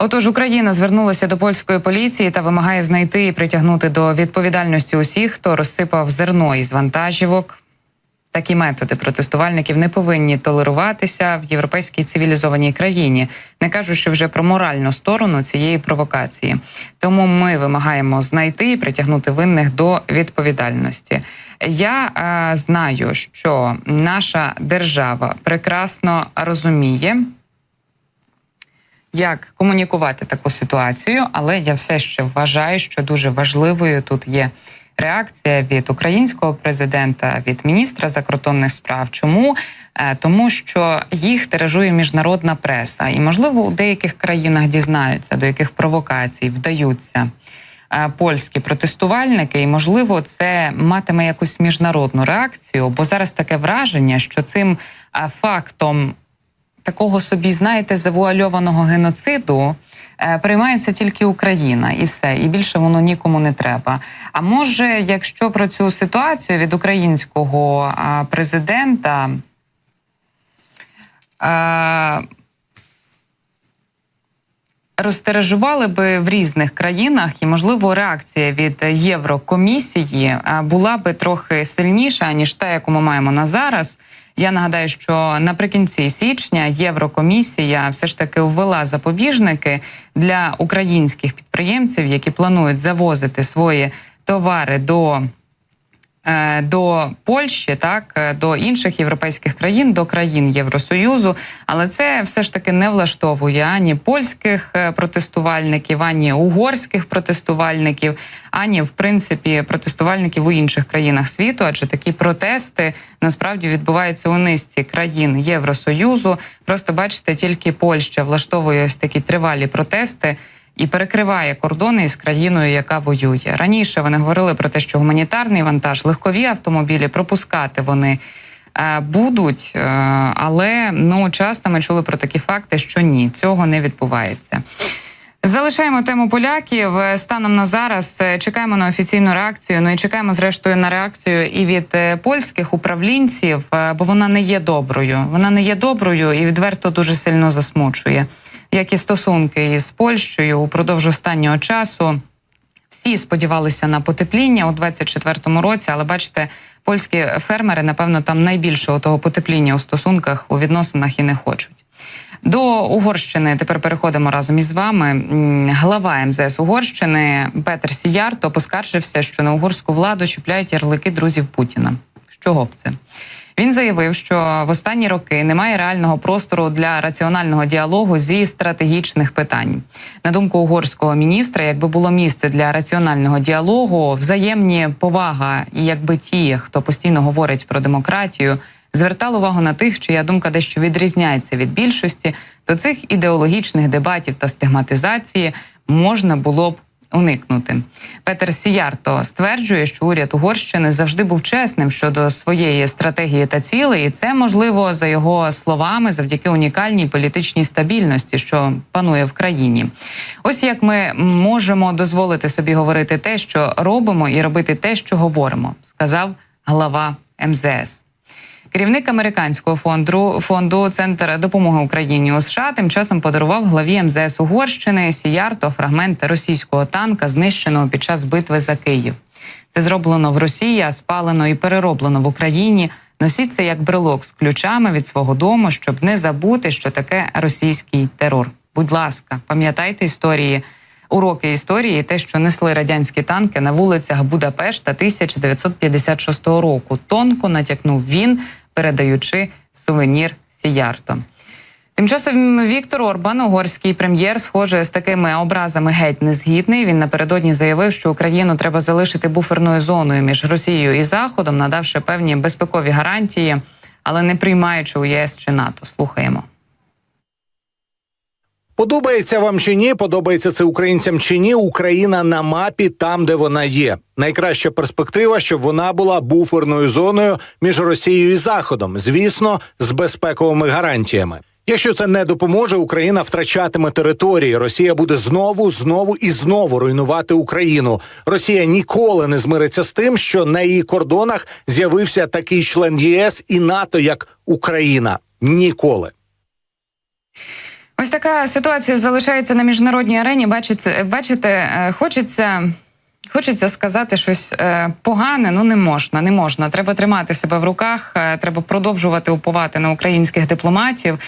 Отож, Україна звернулася до польської поліції та вимагає знайти і притягнути до відповідальності усіх, хто розсипав зерно із вантажівок. Такі методи протестувальників не повинні толеруватися в європейській цивілізованій країні, не кажучи вже про моральну сторону цієї провокації. Тому ми вимагаємо знайти і притягнути винних до відповідальності. Я знаю, що наша держава прекрасно розуміє, як комунікувати таку ситуацію, але я все ще вважаю, що дуже важливою тут є реакція від українського президента, від міністра закордонних справ. Чому? Тому що їх тиражує міжнародна преса. І, можливо, у деяких країнах дізнаються, до яких провокацій вдаються польські протестувальники. І, можливо, це матиме якусь міжнародну реакцію. Бо зараз таке враження, що цим фактом такого собі, знаєте, завуальованого геноциду приймається тільки Україна і все, і більше воно нікому не треба. А може, якщо про цю ситуацію від українського президента розтиражували би в різних країнах, і, можливо, реакція від Єврокомісії була би трохи сильніша, ніж та, яку ми маємо на зараз. Я нагадаю, що наприкінці січня Єврокомісія все ж таки ввела запобіжники для українських підприємців, які планують завозити свої товари до Польщі, так, до інших європейських країн, до країн Євросоюзу. Але це все ж таки не влаштовує ані польських протестувальників, ані угорських протестувальників, ані, в принципі, протестувальників у інших країнах світу, адже такі протести насправді відбуваються у низці країн Євросоюзу. Просто, бачите, тільки Польща влаштовує ось такі тривалі протести і перекриває кордони із країною, яка воює. Раніше вони говорили про те, що гуманітарний вантаж, легкові автомобілі пропускати вони будуть, але часто ми чули про такі факти, що ні, цього не відбувається. Залишаємо тему поляків. Станом на зараз чекаємо на офіційну реакцію, і чекаємо, зрештою, на реакцію і від польських управлінців, бо вона не є доброю. Вона не є доброю і відверто дуже сильно засмучує. Як і стосунки із Польщею упродовж останнього часу. Всі сподівалися на потепління у 2024 році, але, бачите, польські фермери, напевно, там найбільшого того потепління у стосунках, у відносинах і не хочуть. До Угорщини тепер переходимо разом із вами. Глава МЗС Угорщини Петер Сіярто поскаржився, що на угорську владу чіпляють ярлики друзів Путіна. З чого б це? Він заявив, що в останні роки немає реального простору для раціонального діалогу зі стратегічних питань. На думку угорського міністра, якби було місце для раціонального діалогу, взаємні повага і якби ті, хто постійно говорить про демократію, звертали увагу на тих, чия думка дещо відрізняється від більшості, то цих ідеологічних дебатів та стигматизації можна було б уникнути. Петер Сіярто стверджує, що уряд Угорщини завжди був чесним щодо своєї стратегії та цілей, і це, можливо, за його словами, завдяки унікальній політичній стабільності, що панує в країні. Ось як ми можемо дозволити собі говорити те, що робимо, і робити те, що говоримо, сказав глава МЗС. Керівник американського фонду «Центр допомоги Україні» у США тим часом подарував главі МЗС Угорщини Сіярто фрагменти російського танка, знищеного під час битви за Київ. Це зроблено в Росії, а спалено і перероблено в Україні. Носіть це як брелок з ключами від свого дому, щоб не забути, що таке російський терор. Будь ласка, пам'ятайте уроки історії, те, що несли радянські танки на вулицях Будапешта 1956 року. Тонко натякнув він, передаючи сувенір Сіярто. Тим часом Віктор Орбан, угорський прем'єр, схоже, з такими образами геть не згідний. Він напередодні заявив, що Україну треба залишити буферною зоною між Росією і Заходом, надавши певні безпекові гарантії, але не приймаючи у ЄС чи НАТО. Слухаємо. Подобається вам чи ні, подобається це українцям чи ні, Україна на мапі там, де вона є. Найкраща перспектива, щоб вона була буферною зоною між Росією і Заходом, звісно, з безпековими гарантіями. Якщо це не допоможе, Україна втрачатиме території. Росія буде знову і знову руйнувати Україну. Росія ніколи не змириться з тим, що на її кордонах з'явився такий член ЄС і НАТО, як Україна. Ніколи. Ось така ситуація залишається на міжнародній арені. Бачите, хочеться сказати щось погане, ну не можна. Треба тримати себе в руках, треба продовжувати уповати на українських дипломатів.